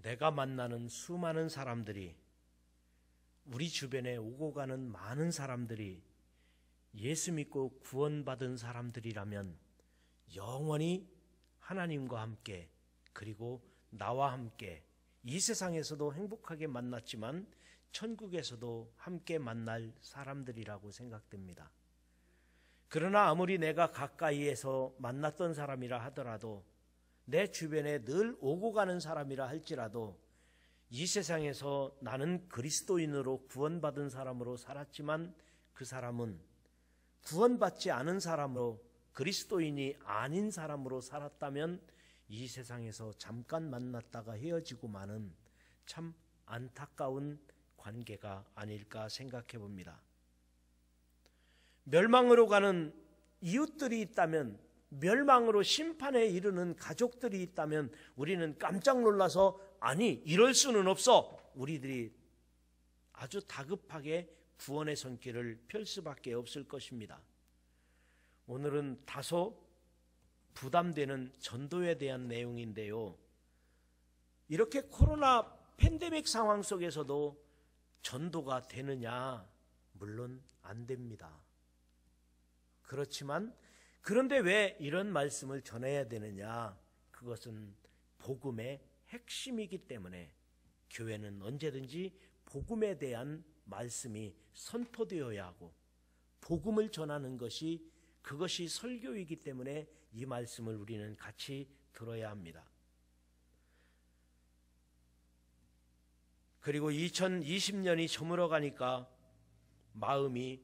내가 만나는 수많은 사람들이, 우리 주변에 오고 가는 많은 사람들이 예수 믿고 구원받은 사람들이라면 영원히 하나님과 함께, 그리고 나와 함께 이 세상에서도 행복하게 만났지만 천국에서도 함께 만날 사람들이라고 생각됩니다. 그러나 아무리 내가 가까이에서 만났던 사람이라 하더라도, 내 주변에 늘 오고 가는 사람이라 할지라도, 이 세상에서 나는 그리스도인으로 구원받은 사람으로 살았지만 그 사람은 구원받지 않은 사람으로, 그리스도인이 아닌 사람으로 살았다면 이 세상에서 잠깐 만났다가 헤어지고 마는 참 안타까운 관계가 아닐까 생각해 봅니다. 멸망으로 가는 이웃들이 있다면, 멸망으로 심판에 이르는 가족들이 있다면 우리는 깜짝 놀라서, 아니 이럴 수는 없어, 우리들이 아주 다급하게 구원의 손길을 펼 수밖에 없을 것입니다. 오늘은 다소 부담되는 전도에 대한 내용인데요, 이렇게 코로나 팬데믹 상황 속에서도 전도가 되느냐? 물론 안 됩니다. 그렇지만 그런데 왜 이런 말씀을 전해야 되느냐? 그것은 복음의 핵심이기 때문에 교회는 언제든지 복음에 대한 말씀이 선포되어야 하고, 복음을 전하는 것이, 그것이 설교이기 때문에 이 말씀을 우리는 같이 들어야 합니다. 그리고 2020년이 저물어 가니까 마음이,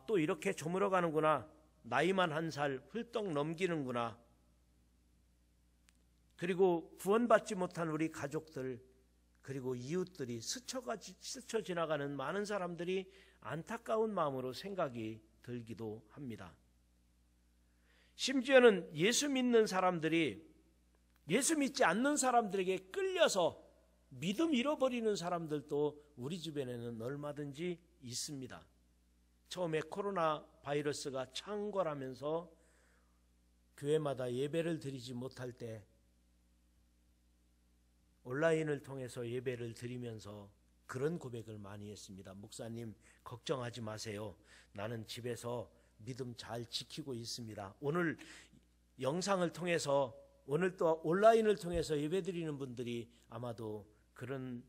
또 이렇게 저물어 가는구나, 나이만 한 살 훌떡 넘기는구나, 그리고 구원받지 못한 우리 가족들, 그리고 이웃들이 스쳐 지나가는 많은 사람들이 안타까운 마음으로 생각이 들기도 합니다. 심지어는 예수 믿는 사람들이 예수 믿지 않는 사람들에게 끌려서 믿음 잃어버리는 사람들도 우리 주변에는 얼마든지 있습니다. 처음에 코로나 바이러스가 창궐하면서 교회마다 예배를 드리지 못할 때 온라인을 통해서 예배를 드리면서 그런 고백을 많이 했습니다. 목사님, 걱정하지 마세요. 나는 집에서 믿음 잘 지키고 있습니다. 오늘 영상을 통해서, 오늘 또 온라인을 통해서 예배 드리는 분들이 아마도 그런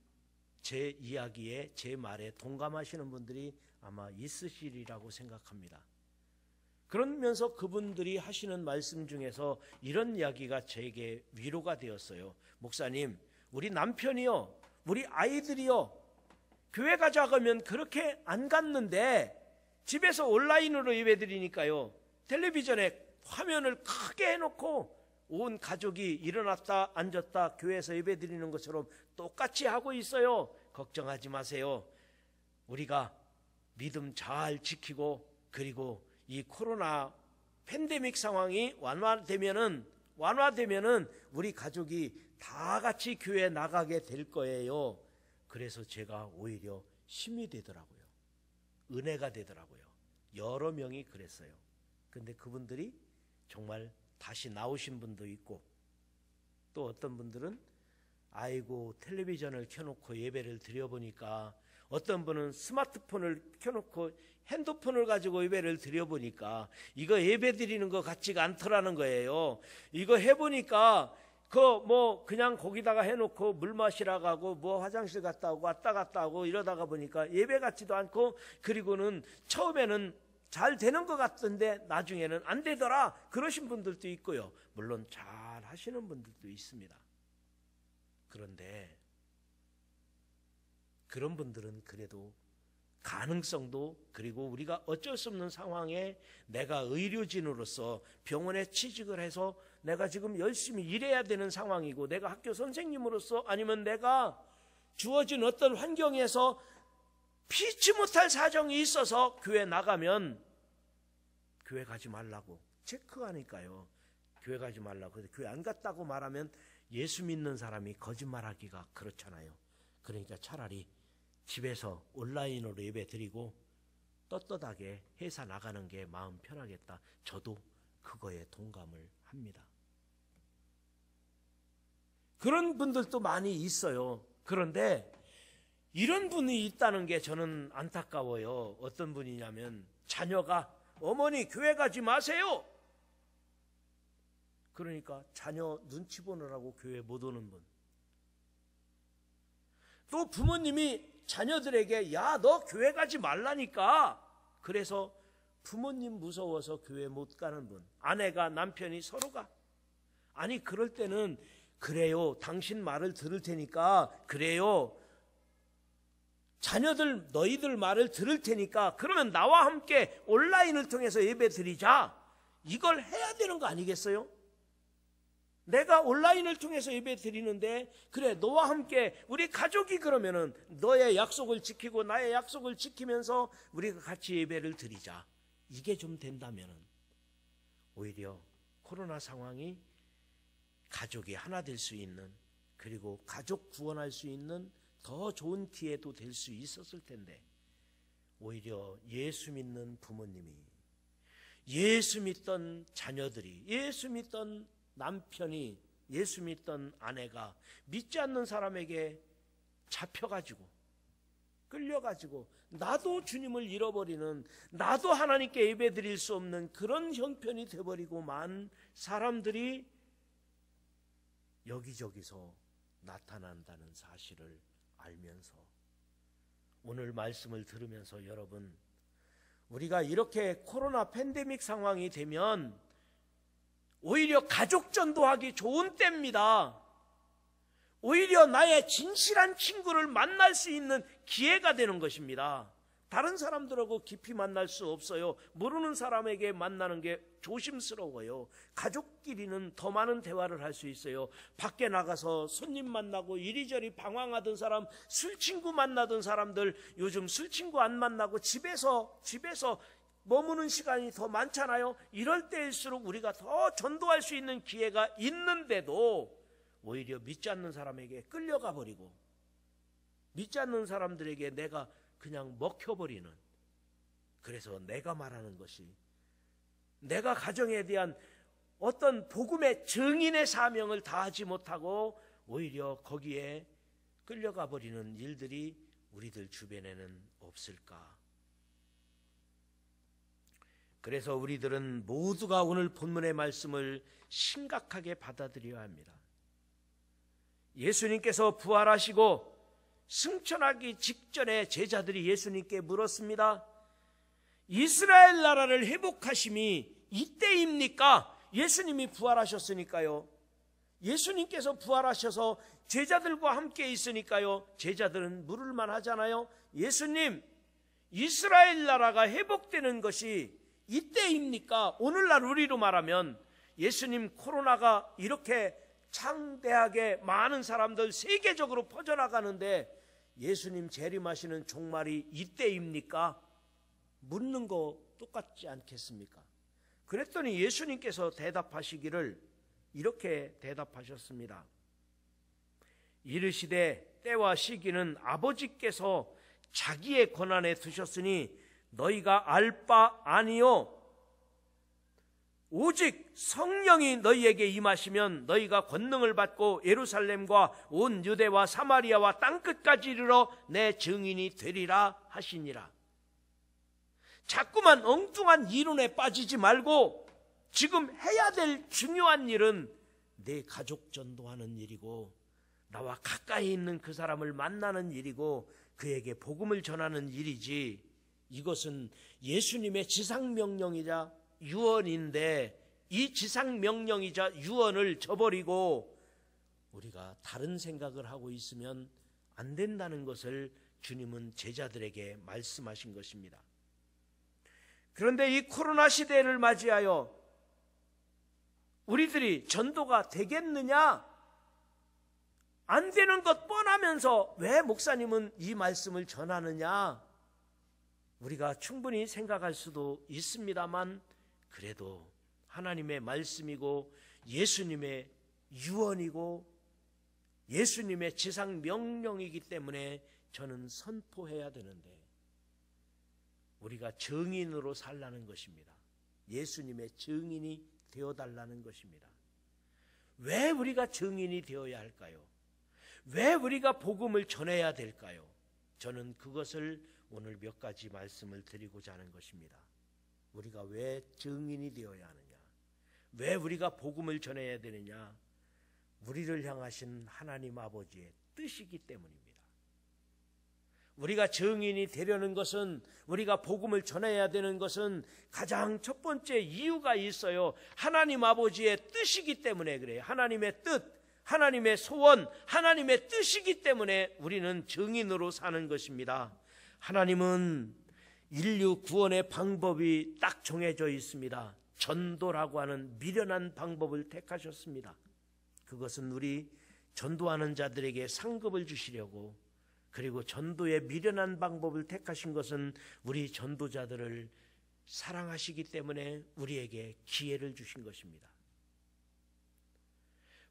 제 이야기에, 제 말에 동감하시는 분들이 아마 있으시리라고 생각합니다. 그러면서 그분들이 하시는 말씀 중에서 이런 이야기가 제게 위로가 되었어요. 목사님, 우리 남편이요, 우리 아이들이요, 교회 가자 그러면 그렇게 안 갔는데 집에서 온라인으로 예배드리니까요, 텔레비전에 화면을 크게 해놓고 온 가족이 일어났다 앉았다 교회에서 예배드리는 것처럼 똑같이 하고 있어요. 걱정하지 마세요. 우리가 믿음 잘 지키고, 그리고 이 코로나 팬데믹 상황이 완화되면은 우리 가족이 다 같이 교회에 나가게 될 거예요. 그래서 제가 오히려 힘이 되더라고요. 은혜가 되더라고요. 여러 명이 그랬어요. 근데 그분들이 정말 다시 나오신 분도 있고, 또 어떤 분들은 아이고 텔레비전을 켜놓고 예배를 드려보니까, 어떤 분은 스마트폰을 켜놓고 핸드폰을 가지고 예배를 드려보니까 이거 예배 드리는 것 같지가 않더라는 거예요. 이거 해보니까 그냥 거기다가 해놓고 물 마시러 가고 화장실 갔다 오고 왔다 갔다 하고 이러다가 보니까 예배 같지도 않고, 그리고는 처음에는 잘 되는 것 같던데 나중에는 안 되더라, 그러신 분들도 있고요. 물론 잘 하시는 분들도 있습니다. 그런데 그런 분들은 그래도 가능성도, 그리고 우리가 어쩔 수 없는 상황에 내가 의료진으로서 병원에 취직을 해서 내가 지금 열심히 일해야 되는 상황이고, 내가 학교 선생님으로서, 아니면 내가 주어진 어떤 환경에서 피치 못할 사정이 있어서 교회 나가면 교회 가지 말라고 체크하니까요. 교회 가지 말라고. 그래서 교회 안 갔다고 말하면 예수 믿는 사람이 거짓말하기가 그렇잖아요. 그러니까 차라리 집에서 온라인으로 예배 드리고 떳떳하게 회사 나가는 게 마음 편하겠다. 저도 그거에 동감을 합니다. 그런 분들도 많이 있어요. 그런데 이런 분이 있다는 게 저는 안타까워요. 어떤 분이냐면 자녀가 어머니 교회 가지 마세요. 그러니까 자녀 눈치 보느라고 교회 못 오는 분. 또 부모님이 자녀들에게 야, 너 교회 가지 말라니까. 그래서 부모님 무서워서 교회 못 가는 분. 아내가 남편이 서로가. 아니 그럴 때는 그래요. 당신 말을 들을 테니까 그래요. 자녀들 너희들 말을 들을 테니까 그러면 나와 함께 온라인을 통해서 예배 드리자. 이걸 해야 되는 거 아니겠어요? 내가 온라인을 통해서 예배 드리는데 그래 너와 함께 우리 가족이 그러면은 너의 약속을 지키고 나의 약속을 지키면서 우리가 같이 예배를 드리자. 이게 좀 된다면은 오히려 코로나 상황이 가족이 하나 될 수 있는, 그리고 가족 구원할 수 있는 더 좋은 기회도 될 수 있었을 텐데 오히려 예수 믿는 부모님이, 예수 믿던 자녀들이, 예수 믿던 남편이, 예수 믿던 아내가 믿지 않는 사람에게 잡혀가지고 끌려가지고 나도 주님을 잃어버리는, 나도 하나님께 예배드릴 수 없는 그런 형편이 되어버리고 만 사람들이 여기저기서 나타난다는 사실을 알면서 오늘 말씀을 들으면서 여러분, 우리가 이렇게 코로나 팬데믹 상황이 되면 오히려 가족 전도하기 좋은 때입니다. 오히려 나의 진실한 친구를 만날 수 있는 기회가 되는 것입니다. 다른 사람들하고 깊이 만날 수 없어요. 모르는 사람에게 만나는 게 조심스러워요. 가족끼리는 더 많은 대화를 할 수 있어요. 밖에 나가서 손님 만나고 이리저리 방황하던 사람, 술친구 만나던 사람들 요즘 술친구 안 만나고 집에서 머무는 시간이 더 많잖아요. 이럴 때일수록 우리가 더 전도할 수 있는 기회가 있는데도 오히려 믿지 않는 사람에게 끌려가 버리고 믿지 않는 사람들에게 내가 그냥 먹혀버리는, 그래서 내가 말하는 것이 내가 가정에 대한 어떤 복음의 증인의 사명을 다하지 못하고 오히려 거기에 끌려가 버리는 일들이 우리들 주변에는 없을까? 그래서 우리들은 모두가 오늘 본문의 말씀을 심각하게 받아들여야 합니다. 예수님께서 부활하시고 승천하기 직전에 제자들이 예수님께 물었습니다. 이스라엘 나라를 회복하심이 이때입니까? 예수님이 부활하셨으니까요. 예수님께서 부활하셔서 제자들과 함께 있으니까요. 제자들은 물을만 하잖아요. 예수님, 이스라엘 나라가 회복되는 것이 이때입니까? 오늘날 우리로 말하면 예수님, 코로나가 이렇게 창대하게 많은 사람들 세계적으로 퍼져나가는데 예수님 재림하시는 종말이 이때입니까? 묻는 거 똑같지 않겠습니까? 그랬더니 예수님께서 대답하시기를 이렇게 대답하셨습니다. 이르시되 때와 시기는 아버지께서 자기의 권한에 두셨으니 너희가 알 바 아니요 오직 성령이 너희에게 임하시면 너희가 권능을 받고 예루살렘과 온 유대와 사마리아와 땅끝까지 이르러 내 증인이 되리라 하시니라. 자꾸만 엉뚱한 이론에 빠지지 말고 지금 해야 될 중요한 일은 내 가족 전도하는 일이고 나와 가까이 있는 그 사람을 만나는 일이고 그에게 복음을 전하는 일이지, 이것은 예수님의 지상명령이자 유언인데 이 지상명령이자 유언을 저버리고 우리가 다른 생각을 하고 있으면 안 된다는 것을 주님은 제자들에게 말씀하신 것입니다. 그런데 이 코로나 시대를 맞이하여 우리들이 전도가 되겠느냐? 안 되는 것 뻔하면서 왜 목사님은 이 말씀을 전하느냐? 우리가 충분히 생각할 수도 있습니다만 그래도 하나님의 말씀이고 예수님의 유언이고 예수님의 지상 명령이기 때문에 저는 선포해야 되는데 우리가 증인으로 살라는 것입니다. 예수님의 증인이 되어달라는 것입니다. 왜 우리가 증인이 되어야 할까요? 왜 우리가 복음을 전해야 될까요? 저는 그것을 오늘 몇 가지 말씀을 드리고자 하는 것입니다. 우리가 왜 증인이 되어야 하느냐? 왜 우리가 복음을 전해야 되느냐? 우리를 향하신 하나님 아버지의 뜻이기 때문입니다. 우리가 증인이 되려는 것은, 우리가 복음을 전해야 되는 것은 가장 첫 번째 이유가 있어요. 하나님 아버지의 뜻이기 때문에 그래요. 하나님의 뜻, 하나님의 소원, 하나님의 뜻이기 때문에 우리는 증인으로 사는 것입니다. 하나님은 인류 구원의 방법이 딱 정해져 있습니다. 전도라고 하는 미련한 방법을 택하셨습니다. 그것은 우리 전도하는 자들에게 상급을 주시려고, 그리고 전도의 미련한 방법을 택하신 것은 우리 전도자들을 사랑하시기 때문에 우리에게 기회를 주신 것입니다.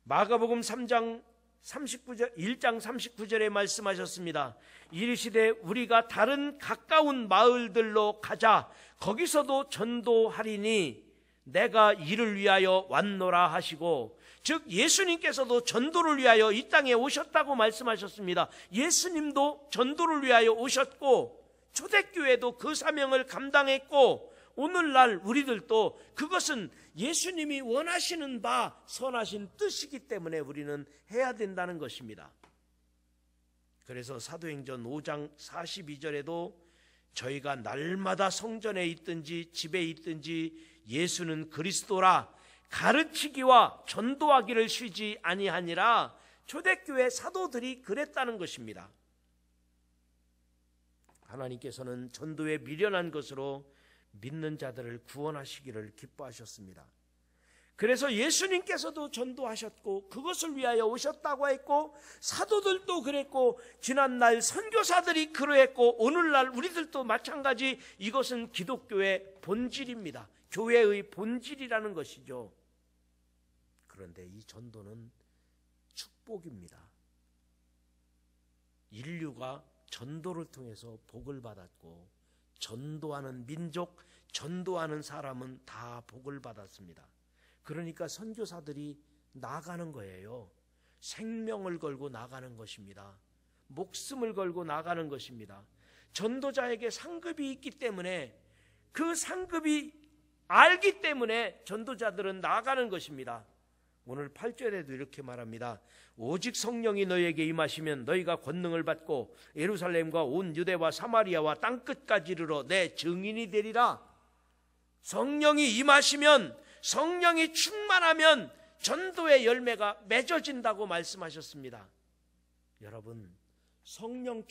마가복음 1장 39절에 말씀하셨습니다. 이르시되 우리가 다른 가까운 마을들로 가자. 거기서도 전도하리니 내가 이를 위하여 왔노라 하시고, 즉 예수님께서도 전도를 위하여 이 땅에 오셨다고 말씀하셨습니다. 예수님도 전도를 위하여 오셨고 초대교회도 그 사명을 감당했고, 오늘날 우리들도 그것은 예수님이 원하시는 바 선하신 뜻이기 때문에 우리는 해야 된다는 것입니다. 그래서 사도행전 5장 42절에도 저희가 날마다 성전에 있든지 집에 있든지 예수는 그리스도라 가르치기와 전도하기를 쉬지 아니하니라, 초대교회 사도들이 그랬다는 것입니다. 하나님께서는 전도에 미련한 것으로 믿는 자들을 구원하시기를 기뻐하셨습니다. 그래서 예수님께서도 전도하셨고 그것을 위하여 오셨다고 했고, 사도들도 그랬고, 지난날 선교사들이 그러했고, 오늘날 우리들도 마찬가지. 이것은 기독교의 본질입니다. 교회의 본질이라는 것이죠. 그런데 이 전도는 축복입니다. 인류가 전도를 통해서 복을 받았고, 전도하는 민족, 전도하는 사람은 다 복을 받았습니다. 그러니까 선교사들이 나가는 거예요. 생명을 걸고 나가는 것입니다. 목숨을 걸고 나가는 것입니다. 전도자에게 상급이 있기 때문에, 그 상급이 알기 때문에 전도자들은 나가는 것입니다. 오늘 8절에도 이렇게 말합니다. 오직 성령이 너희에게 임하시면 너희가 권능을 받고 예루살렘과 온 유대와 사마리아와 땅끝까지 이르러 내 증인이 되리라. 성령이 임하시면, 성령이 충만하면 전도의 열매가 맺어진다고 말씀하셨습니다. 여러분, 성령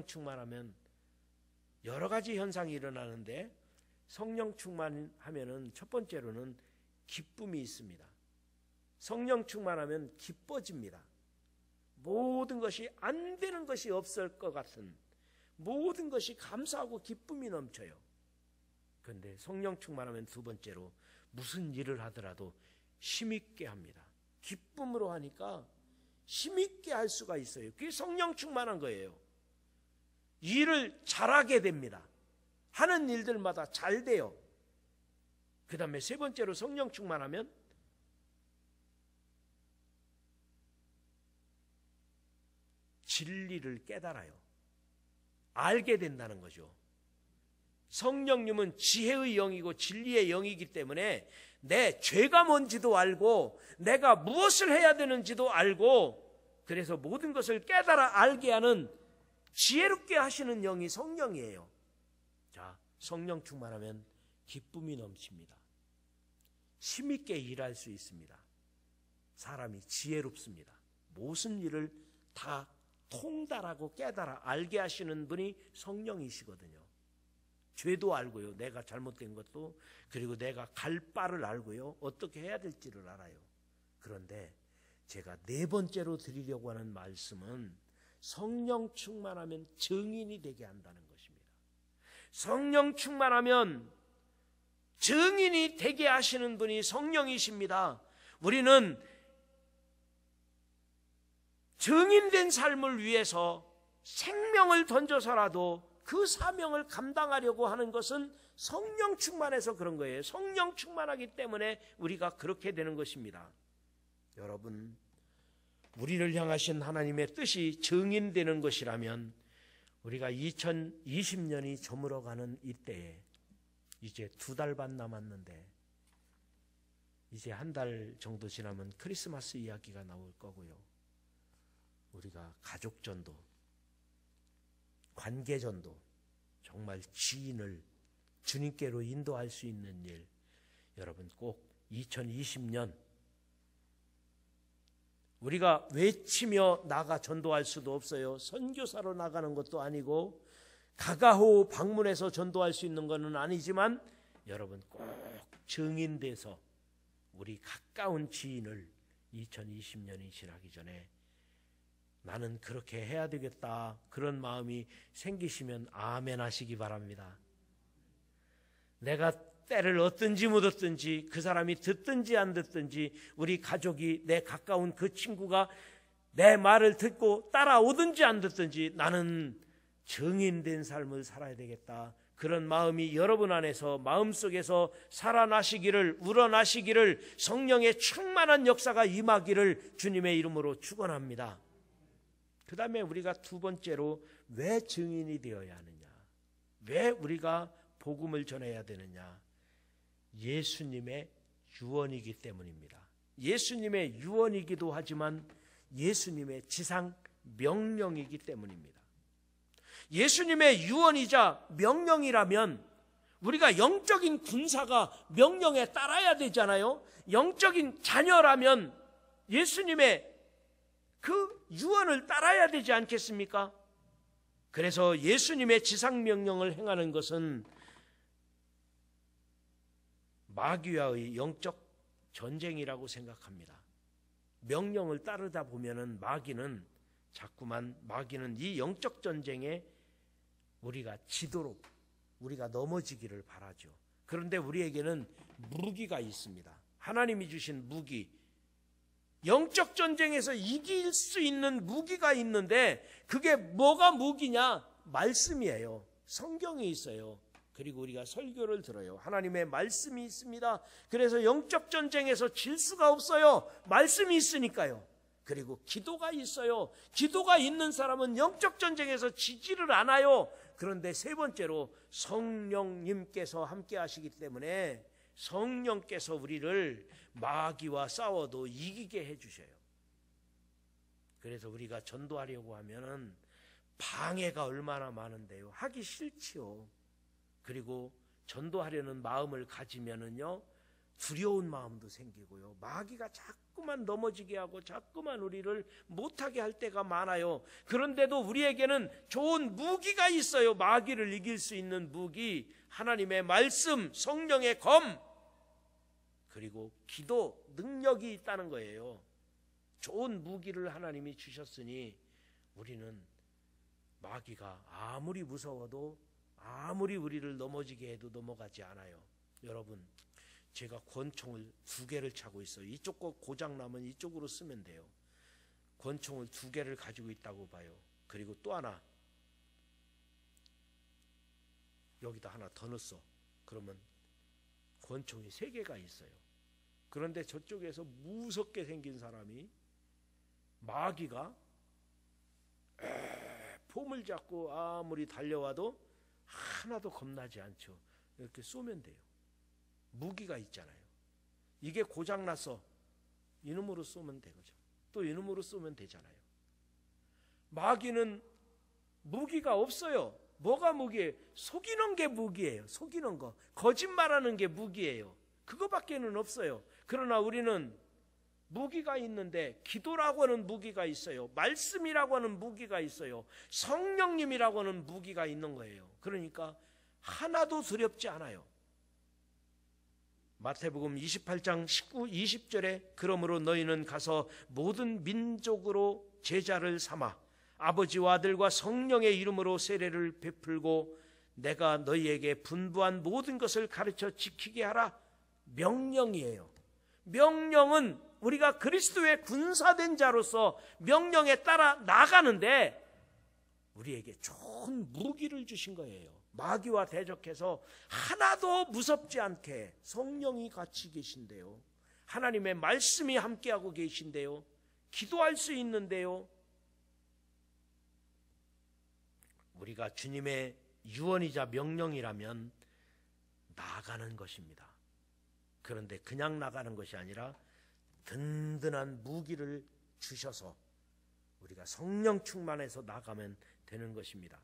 충만하면 여러 가지 현상이 일어나는데, 성령 충만하면은 첫 번째로는 기쁨이 있습니다. 성령 충만하면 기뻐집니다. 모든 것이 안 되는 것이 없을 것 같은, 모든 것이 감사하고 기쁨이 넘쳐요. 그런데 성령 충만하면 두 번째로 무슨 일을 하더라도 힘있게 합니다. 기쁨으로 하니까 힘있게 할 수가 있어요. 그게 성령 충만한 거예요. 일을 잘하게 됩니다. 하는 일들마다 잘 돼요. 그 다음에 세 번째로 성령 충만하면 진리를 깨달아요. 알게 된다는 거죠. 성령님은 지혜의 영이고 진리의 영이기 때문에 내 죄가 뭔지도 알고 내가 무엇을 해야 되는지도 알고, 그래서 모든 것을 깨달아 알게 하는, 지혜롭게 하시는 영이 성령이에요. 자, 성령 충만하면 기쁨이 넘칩니다. 힘있게 일할 수 있습니다. 사람이 지혜롭습니다. 무슨 일을 다 통달하고 깨달아 알게 하시는 분이 성령이시거든요. 죄도 알고요, 내가 잘못된 것도, 그리고 내가 갈 바를 알고요, 어떻게 해야 될지를 알아요. 그런데 제가 네 번째로 드리려고 하는 말씀은 성령 충만하면 증인이 되게 한다는 것입니다. 성령 충만하면 증인이 되게 하시는 분이 성령이십니다. 우리는 증인된 삶을 위해서 생명을 던져서라도 그 사명을 감당하려고 하는 것은 성령 충만해서 그런 거예요. 성령 충만하기 때문에 우리가 그렇게 되는 것입니다. 여러분, 우리를 향하신 하나님의 뜻이 증인되는 것이라면 우리가 2020년이 저물어가는 이때에 이제 2달 반 남았는데 이제 1달 정도 지나면 크리스마스 이야기가 나올 거고요. 우리가 가족전도, 관계전도, 정말 지인을 주님께로 인도할 수 있는 일, 여러분 꼭 2020년 우리가 외치며 나가 전도할 수도 없어요. 선교사로 나가는 것도 아니고 가가호 방문해서 전도할 수 있는 것은 아니지만 여러분 꼭 증인돼서 우리 가까운 지인을 2020년이 지나기 전에 나는 그렇게 해야 되겠다, 그런 마음이 생기시면 아멘 하시기 바랍니다. 내가 때를 얻든지 못 얻든지, 그 사람이 듣든지 안 듣든지, 우리 가족이, 내 가까운 그 친구가 내 말을 듣고 따라오든지 안 듣든지 나는 증인된 삶을 살아야 되겠다, 그런 마음이 여러분 안에서 마음속에서 살아나시기를, 우러나시기를, 성령의 충만한 역사가 임하기를 주님의 이름으로 축원합니다. 그 다음에 우리가 2번째로 왜 증인이 되어야 하느냐, 왜 우리가 복음을 전해야 되느냐, 예수님의 유언이기 때문입니다. 예수님의 유언이기도 하지만 예수님의 지상 명령이기 때문입니다. 예수님의 유언이자 명령이라면 우리가 영적인 군사가 명령에 따라야 되잖아요. 영적인 자녀라면 예수님의 그 유언을 따라야 되지 않겠습니까? 그래서 예수님의 지상 명령을 행하는 것은 마귀와의 영적 전쟁이라고 생각합니다. 명령을 따르다 보면은 마귀는 이 영적 전쟁에 우리가 지도록, 우리가 넘어지기를 바라죠. 그런데 우리에게는 무기가 있습니다. 하나님이 주신 무기, 영적 전쟁에서 이길 수 있는 무기가 있는데 그게 뭐가 무기냐? 말씀이에요. 성경이 있어요. 그리고 우리가 설교를 들어요. 하나님의 말씀이 있습니다. 그래서 영적 전쟁에서 질 수가 없어요. 말씀이 있으니까요. 그리고 기도가 있어요. 기도가 있는 사람은 영적 전쟁에서 지지를 않아요. 그런데 3번째로 성령님께서 함께 하시기 때문에 성령께서 우리를 마귀와 싸워도 이기게 해주셔요. 그래서 우리가 전도하려고 하면은 방해가 얼마나 많은데요. 하기 싫지요. 그리고 전도하려는 마음을 가지면은요, 두려운 마음도 생기고요. 마귀가 자꾸만 넘어지게 하고 자꾸만 우리를 못하게 할 때가 많아요. 그런데도 우리에게는 좋은 무기가 있어요. 마귀를 이길 수 있는 무기, 하나님의 말씀, 성령의 검, 그리고 기도 능력이 있다는 거예요. 좋은 무기를 하나님이 주셨으니 우리는 마귀가 아무리 무서워도, 아무리 우리를 넘어지게 해도 넘어가지 않아요. 여러분, 제가 권총을 2개를 차고 있어요. 이쪽 거 고장나면 이쪽으로 쓰면 돼요. 권총을 2개를 가지고 있다고 봐요. 그리고 또 하나, 여기다 하나 더 넣었어. 그러면 권총이 3개가 있어요. 그런데 저쪽에서 무섭게 생긴 사람이, 마귀가 폼을 잡고 아무리 달려와도 하나도 겁나지 않죠. 이렇게 쏘면 돼요. 무기가 있잖아요. 이게 고장나서 이놈으로 쏘면 되죠. 또 이놈으로 쏘면 되잖아요. 마귀는 무기가 없어요. 뭐가 무기예요? 속이는 게 무기예요. 속이는 거, 거짓말하는 게 무기예요. 그거밖에는 없어요. 그러나 우리는 무기가 있는데, 기도라고 하는 무기가 있어요. 말씀이라고 하는 무기가 있어요. 성령님이라고 하는 무기가 있는 거예요. 그러니까 하나도 두렵지 않아요. 마태복음 28장 19, 20절에 그러므로 너희는 가서 모든 민족으로 제자를 삼아 아버지와 아들과 성령의 이름으로 세례를 베풀고 내가 너희에게 분부한 모든 것을 가르쳐 지키게 하라. 명령이에요. 명령은 우리가 그리스도의 군사된 자로서 명령에 따라 나가는데, 우리에게 좋은 무기를 주신 거예요. 마귀와 대적해서 하나도 무섭지 않게 성령이 같이 계신데요. 하나님의 말씀이 함께하고 계신데요. 기도할 수 있는데요. 우리가 주님의 유언이자 명령이라면 나가는 것입니다. 그런데 그냥 나가는 것이 아니라 든든한 무기를 주셔서 우리가 성령 충만해서 나가면 되는 것입니다.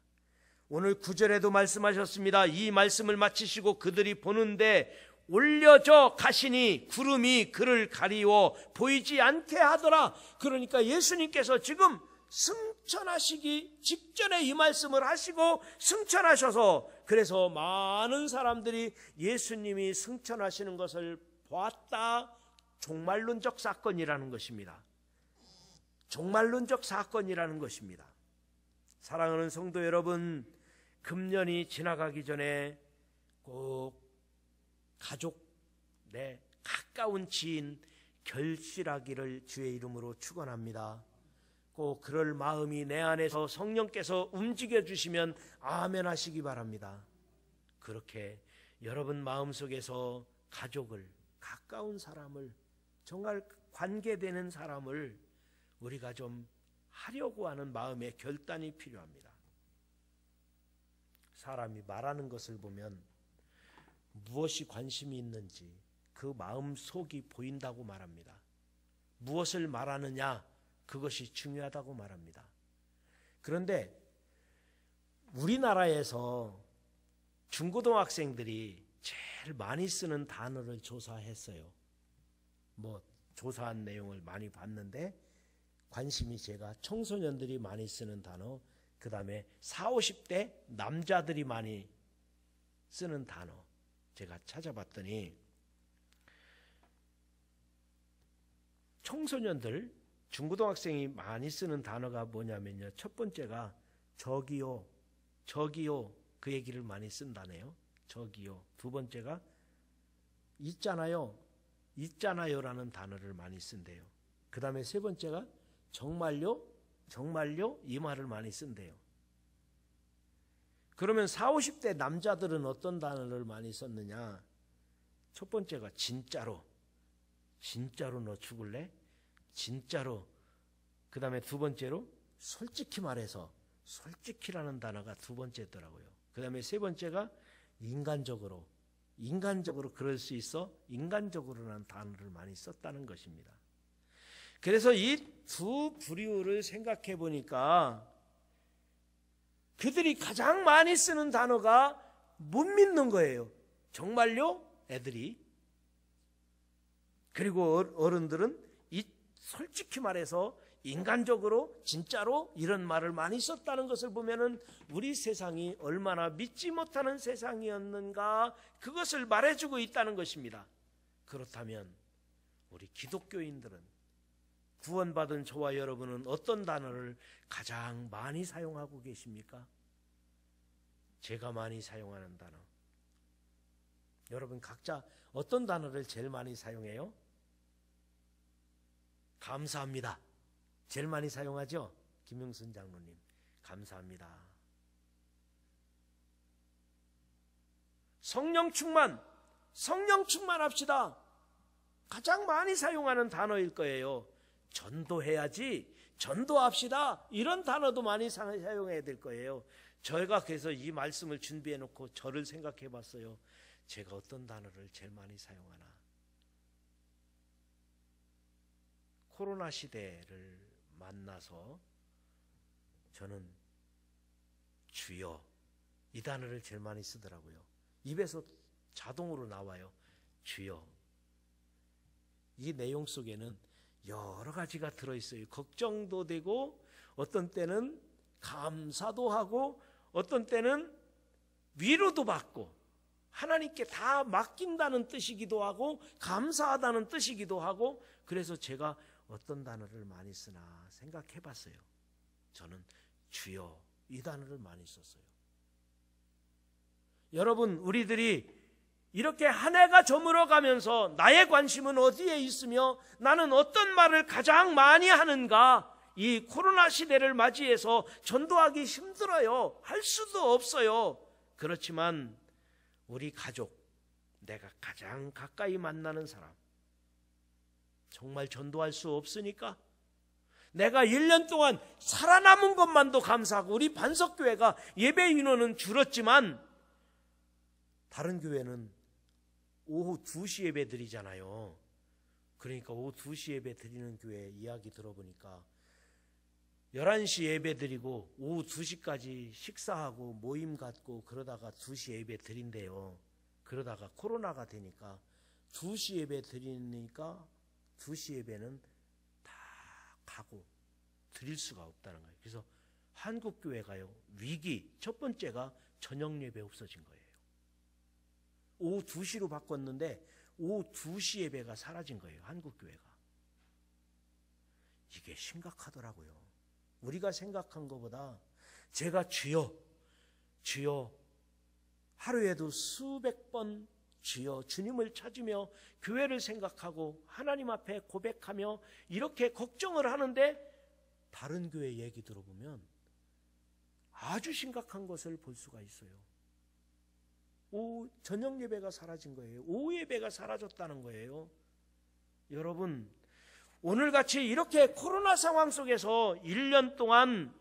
오늘 9절에도 말씀하셨습니다. 이 말씀을 마치시고 그들이 보는데 올려져 가시니 구름이 그를 가리워 보이지 않게 하더라. 그러니까 예수님께서 지금 승천하시기 직전에 이 말씀을 하시고 승천하셔서 그래서 많은 사람들이 예수님이 승천하시는 것을 보았다. 종말론적 사건이라는 것입니다. 종말론적 사건이라는 것입니다. 사랑하는 성도 여러분, 금년이 지나가기 전에 꼭 가족, 내 가까운 지인 결실하기를 주의 이름으로 축원합니다. 꼭 그럴 마음이 내 안에서 성령께서 움직여 주시면 아멘 하시기 바랍니다. 그렇게 여러분 마음속에서 가족을, 가까운 사람을, 정말 관계되는 사람을 우리가 좀 하려고 하는 마음의 결단이 필요합니다. 사람이 말하는 것을 보면 무엇이 관심이 있는지 그 마음 속이 보인다고 말합니다. 무엇을 말하느냐, 그것이 중요하다고 말합니다. 그런데 우리나라에서 중고등학생들이 제일 많이 쓰는 단어를 조사했어요. 조사한 내용을 많이 봤는데 관심이 제가 청소년들이 많이 쓰는 단어, 그 다음에 40, 50대 남자들이 많이 쓰는 단어 제가 찾아봤더니 청소년들, 중고등학생이 많이 쓰는 단어가 뭐냐면요. 첫 번째가 저기요, 저기요, 그 얘기를 많이 쓴다네요. 저기요. 두 번째가 있잖아요, 있잖아요라는 단어를 많이 쓴대요. 그 다음에 세 번째가 정말요, 정말요, 이 말을 많이 쓴대요. 그러면 40, 50대 남자들은 어떤 단어를 많이 썼느냐? 첫 번째가 진짜로, 진짜로 너 죽을래? 진짜로. 그 다음에 두 번째로 솔직히 말해서, 솔직히라는 단어가 두 번째더라고요. 그 다음에 세 번째가 인간적으로, 인간적으로 그럴 수 있어, 인간적으로라는 단어를 많이 썼다는 것입니다. 그래서 이 두 부류를 생각해 보니까 그들이 가장 많이 쓰는 단어가 못 믿는 거예요. 정말요? 애들이. 그리고 어른들은 솔직히 말해서 인간적으로, 진짜로 이런 말을 많이 썼다는 것을 보면은 우리 세상이 얼마나 믿지 못하는 세상이었는가, 그것을 말해주고 있다는 것입니다. 그렇다면 우리 기독교인들은, 구원받은 저와 여러분은 어떤 단어를 가장 많이 사용하고 계십니까? 제가 많이 사용하는 단어, 여러분 각자 어떤 단어를 제일 많이 사용해요? 감사합니다. 제일 많이 사용하죠? 김용순 장로님, 감사합니다. 성령 충만, 성령 충만합시다. 가장 많이 사용하는 단어일 거예요. 전도해야지, 전도합시다, 이런 단어도 많이 사용해야 될 거예요. 저희가 그래서 이 말씀을 준비해 놓고 저를 생각해 봤어요. 제가 어떤 단어를 제일 많이 사용하나. 코로나 시대를 만나서 저는 주여, 이 단어를 제일 많이 쓰더라고요. 입에서 자동으로 나와요. 주여. 이 내용 속에는 여러 가지가 들어있어요. 걱정도 되고, 어떤 때는 감사도 하고, 어떤 때는 위로도 받고, 하나님께 다 맡긴다는 뜻이기도 하고 감사하다는 뜻이기도 하고, 그래서 제가 어떤 단어를 많이 쓰나 생각해 봤어요. 저는 주여, 이 단어를 많이 썼어요. 여러분, 우리들이 이렇게 한 해가 저물어 가면서 나의 관심은 어디에 있으며 나는 어떤 말을 가장 많이 하는가, 이 코로나 시대를 맞이해서 전도하기 힘들어요. 할 수도 없어요. 그렇지만 우리 가족, 내가 가장 가까이 만나는 사람, 정말 전도할 수 없으니까 내가 1년 동안 살아남은 것만도 감사하고, 우리 반석교회가 예배 인원은 줄었지만 다른 교회는 오후 2시 예배 드리잖아요. 그러니까 오후 2시 예배 드리는 교회 이야기 들어보니까 11시 예배 드리고 오후 2시까지 식사하고 모임 갖고 그러다가 2시 예배 드린대요. 그러다가 코로나가 되니까 2시 예배 드리니까 2시 예배는 다 가고 드릴 수가 없다는 거예요. 그래서 한국교회가요, 위기 첫 번째가 저녁 예배 없어진 거예요. 오후 2시로 바꿨는데 오후 2시 예배가 사라진 거예요. 한국교회가. 이게 심각하더라고요. 우리가 생각한 것보다, 제가 주여 하루에도 수백 번 주여 주님을 찾으며 교회를 생각하고 하나님 앞에 고백하며 이렇게 걱정을 하는데, 다른 교회 얘기 들어보면 아주 심각한 것을 볼 수가 있어요. 저녁 예배가 사라진 거예요. 오후 예배가 사라졌다는 거예요. 여러분, 오늘같이 이렇게 코로나 상황 속에서 1년 동안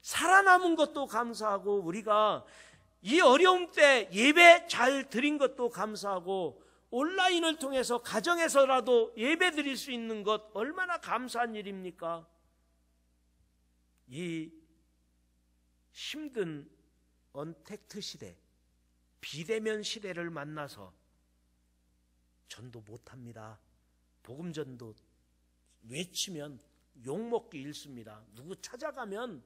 살아남은 것도 감사하고, 우리가 이 어려움 때 예배 잘 드린 것도 감사하고, 온라인을 통해서 가정에서라도 예배 드릴 수 있는 것 얼마나 감사한 일입니까? 이 힘든 언택트 시대, 비대면 시대를 만나서 전도 못합니다. 복음전도 외치면 욕먹기 일쑤입니다. 누구 찾아가면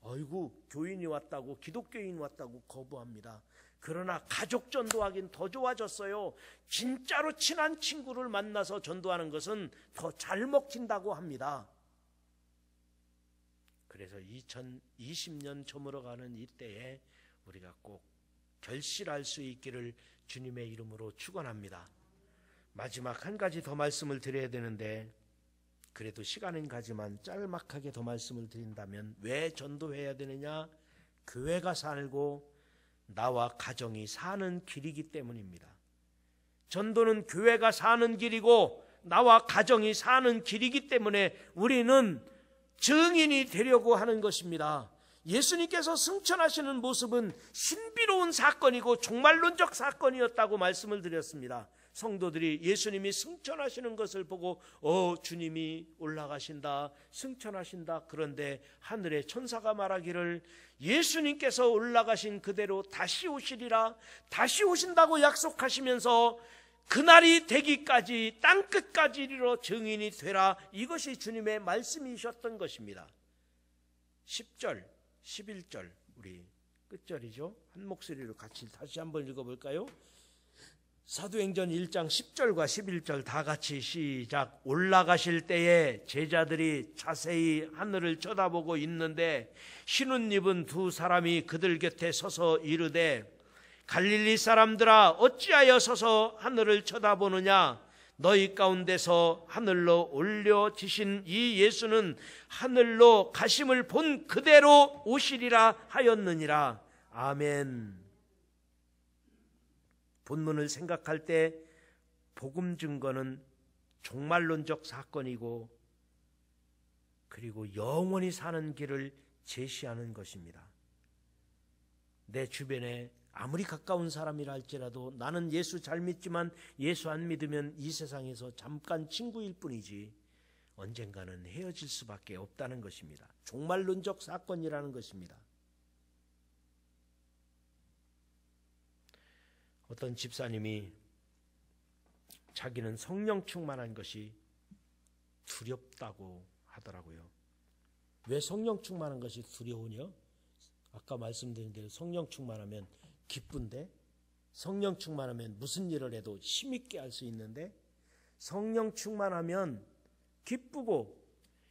아이고 교인이 왔다고, 기독교인 왔다고 거부합니다. 그러나 가족 전도하긴 더 좋아졌어요. 진짜로 친한 친구를 만나서 전도하는 것은 더 잘 먹힌다고 합니다. 그래서 2020년 저물어가는 이때에 우리가 꼭 결실할 수 있기를 주님의 이름으로 축원합니다. 마지막 한 가지 더 말씀을 드려야 되는데, 그래도 시간은 가지만 짤막하게 더 말씀을 드린다면, 왜 전도해야 되느냐? 교회가 살고 나와 가정이 사는 길이기 때문입니다. 전도는 교회가 사는 길이고 나와 가정이 사는 길이기 때문에 우리는 증인이 되려고 하는 것입니다. 예수님께서 승천하시는 모습은 신비로운 사건이고 종말론적 사건이었다고 말씀을 드렸습니다. 성도들이 예수님이 승천하시는 것을 보고 주님이 올라가신다, 승천하신다. 그런데 하늘의 천사가 말하기를 예수님께서 올라가신 그대로 다시 오시리라, 다시 오신다고 약속하시면서 그날이 되기까지 땅끝까지 이르러 증인이 되라. 이것이 주님의 말씀이셨던 것입니다. 10절, 11절 우리 끝절이죠. 한 목소리로 같이 다시 한번 읽어볼까요? 사도행전 1장 10절과 11절 다 같이 시작. 올라가실 때에 제자들이 자세히 하늘을 쳐다보고 있는데 흰 옷 입은 두 사람이 그들 곁에 서서 이르되 갈릴리 사람들아 어찌하여 서서 하늘을 쳐다보느냐? 너희 가운데서 하늘로 올려지신 이 예수는 하늘로 가심을 본 그대로 오시리라 하였느니라. 아멘. 본문을 생각할 때 복음 증거는 종말론적 사건이고, 그리고 영원히 사는 길을 제시하는 것입니다. 내 주변에 아무리 가까운 사람이라 할지라도 나는 예수 잘 믿지만 예수 안 믿으면 이 세상에서 잠깐 친구일 뿐이지 언젠가는 헤어질 수밖에 없다는 것입니다. 종말론적 사건이라는 것입니다. 어떤 집사님이 자기는 성령 충만한 것이 두렵다고 하더라고요. 왜 성령 충만한 것이 두려우냐? 아까 말씀드린 대로 성령 충만하면 기쁜데, 성령 충만하면 무슨 일을 해도 힘있게 할 수 있는데, 성령 충만하면 기쁘고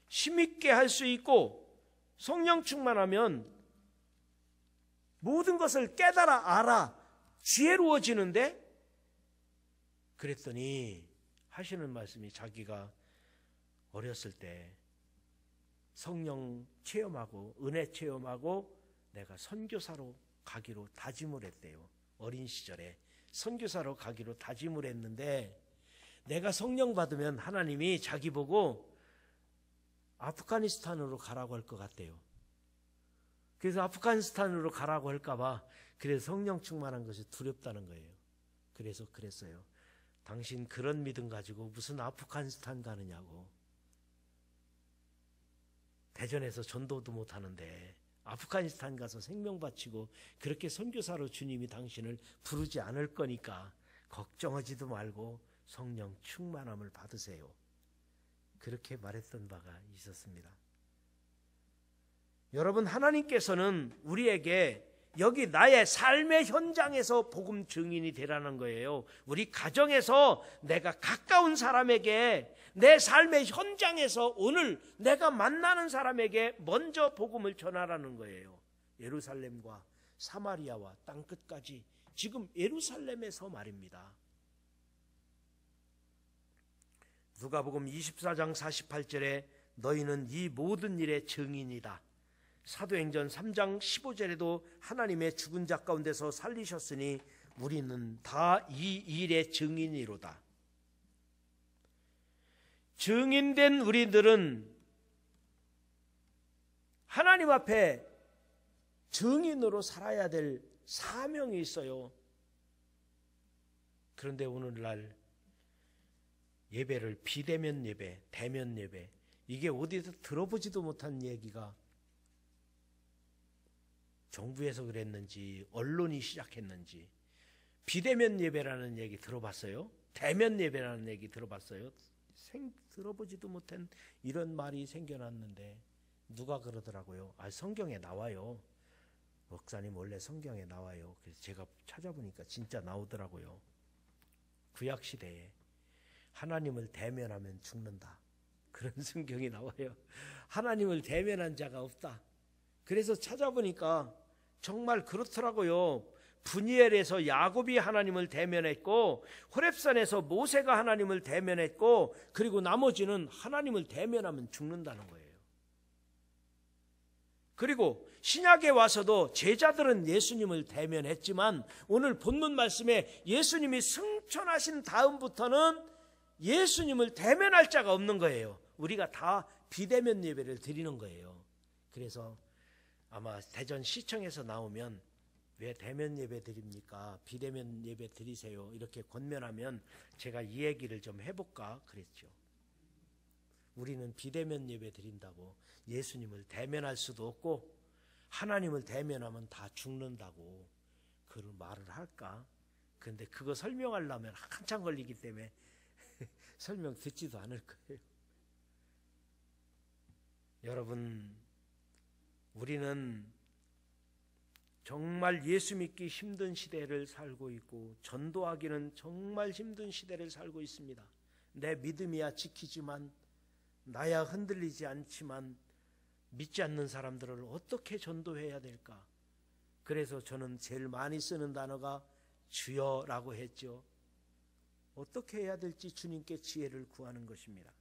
힘있게 할 수 있고, 성령 충만하면 모든 것을 깨달아 알아 지혜로워지는데, 그랬더니 하시는 말씀이 자기가 어렸을 때 성령 체험하고 은혜 체험하고 내가 선교사로 가기로 다짐을 했대요. 어린 시절에 선교사로 가기로 다짐을 했는데 내가 성령 받으면 하나님이 자기 보고 아프가니스탄으로 가라고 할 것 같대요. 그래서 아프가니스탄으로 가라고 할까 봐 그래서 성령 충만한 것이 두렵다는 거예요. 그래서 그랬어요. 당신 그런 믿음 가지고 무슨 아프가니스탄 가느냐고. 대전에서 전도도 못하는데 아프가니스탄 가서 생명 바치고 그렇게 선교사로 주님이 당신을 부르지 않을 거니까 걱정하지도 말고 성령 충만함을 받으세요. 그렇게 말했던 바가 있었습니다. 여러분, 하나님께서는 우리에게 여기 나의 삶의 현장에서 복음 증인이 되라는 거예요. 우리 가정에서 내가 가까운 사람에게 내 삶의 현장에서 오늘 내가 만나는 사람에게 먼저 복음을 전하라는 거예요. 예루살렘과 사마리아와 땅끝까지 지금 예루살렘에서 말입니다. 누가복음 24장 48절에 너희는 이 모든 일의 증인이다. 사도행전 3장 15절에도 하나님의 죽은 자 가운데서 살리셨으니 우리는 다 이 일의 증인이로다. 증인된 우리들은 하나님 앞에 증인으로 살아야 될 사명이 있어요. 그런데 오늘날 예배를 비대면 예배, 대면 예배, 이게 어디서 들어보지도 못한 얘기가 정부에서 그랬는지 언론이 시작했는지 비대면 예배라는 얘기 들어봤어요? 대면 예배라는 얘기 들어봤어요? 들어보지도 못한 이런 말이 생겨났는데 누가 그러더라고요. 성경에 나와요. 목사님 원래 성경에 나와요. 그래서 제가 찾아보니까 진짜 나오더라고요. 구약시대에 하나님을 대면하면 죽는다. 그런 성경이 나와요. 하나님을 대면한 자가 없다. 그래서 찾아보니까 정말 그렇더라고요. 브니엘에서 야곱이 하나님을 대면했고 호렙산에서 모세가 하나님을 대면했고 그리고 나머지는 하나님을 대면하면 죽는다는 거예요. 그리고 신약에 와서도 제자들은 예수님을 대면했지만 오늘 본문 말씀에 예수님이 승천하신 다음부터는 예수님을 대면할 자가 없는 거예요. 우리가 다 비대면 예배를 드리는 거예요. 그래서 아마 대전 시청에서 나오면 왜 대면 예배 드립니까? 비대면 예배 드리세요. 이렇게 권면하면 제가 이 얘기를 좀 해볼까 그랬죠. 우리는 비대면 예배 드린다고 예수님을 대면할 수도 없고 하나님을 대면하면 다 죽는다고 그런 말을 할까? 그런데 그거 설명하려면 한참 걸리기 때문에 설명 듣지도 않을 거예요. 여러분, 우리는 정말 예수 믿기 힘든 시대를 살고 있고 전도하기는 정말 힘든 시대를 살고 있습니다. 내 믿음이야 지키지만 나야 흔들리지 않지만 믿지 않는 사람들을 어떻게 전도해야 될까? 그래서 저는 제일 많이 쓰는 단어가 주여라고 했죠. 어떻게 해야 될지 주님께 지혜를 구하는 것입니다.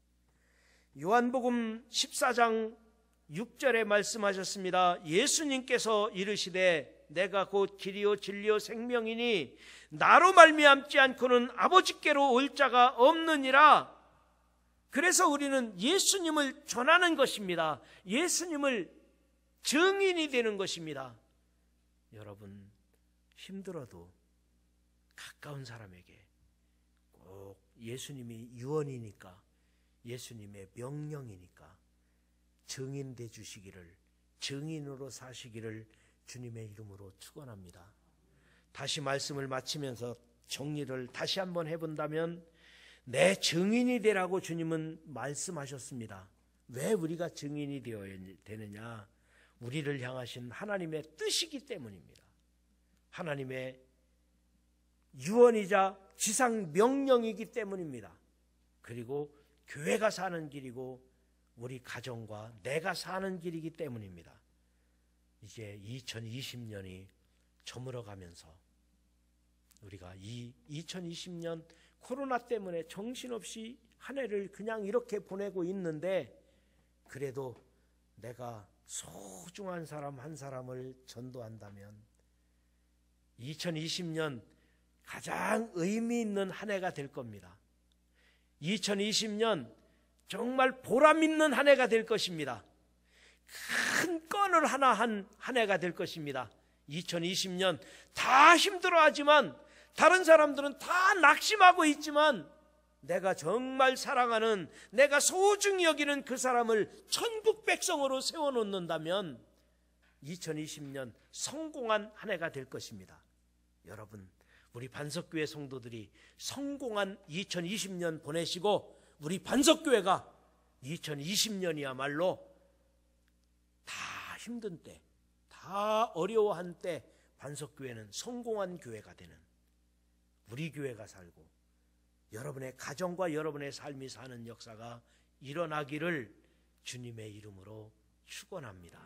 요한복음 14장 6절에 말씀하셨습니다. 예수님께서 이르시되 내가 곧 길이요 진리요 생명이니 나로 말미암지 않고는 아버지께로 올 자가 없느니라. 그래서 우리는 예수님을 전하는 것입니다. 예수님을 증인이 되는 것입니다. 여러분, 힘들어도 가까운 사람에게 꼭 예수님이 유언이니까 예수님의 명령이니까 증인돼 주시기를, 증인으로 사시기를 주님의 이름으로 축원합니다. 다시 말씀을 마치면서 정리를 다시 한번 해본다면 내 증인이 되라고 주님은 말씀하셨습니다. 왜 우리가 증인이 되어야 되느냐? 우리를 향하신 하나님의 뜻이기 때문입니다. 하나님의 유언이자 지상 명령이기 때문입니다. 그리고 교회가 사는 길이고 우리 가정과 내가 사는 길이기 때문입니다. 이제 2020년이 저물어가면서 우리가 이 2020년 코로나 때문에 정신없이 한 해를 그냥 이렇게 보내고 있는데 그래도 내가 소중한 사람 한 사람을 전도한다면 2020년 가장 의미 있는 한 해가 될 겁니다. 2020년 정말 보람 있는 한 해가 될 것입니다. 큰 건을 하나 한 해가 될 것입니다. 2020년 다 힘들어하지만 다른 사람들은 다 낙심하고 있지만 내가 정말 사랑하는, 내가 소중히 여기는 그 사람을 천국 백성으로 세워놓는다면 2020년 성공한 한 해가 될 것입니다. 여러분, 우리 반석교회 성도들이 성공한 2020년 보내시고 우리 반석교회가 2020년이야말로 다 힘든 때, 다 어려워한 때 반석교회는 성공한 교회가 되는 우리 교회가 살고 여러분의 가정과 여러분의 삶이 사는 역사가 일어나기를 주님의 이름으로 축원합니다.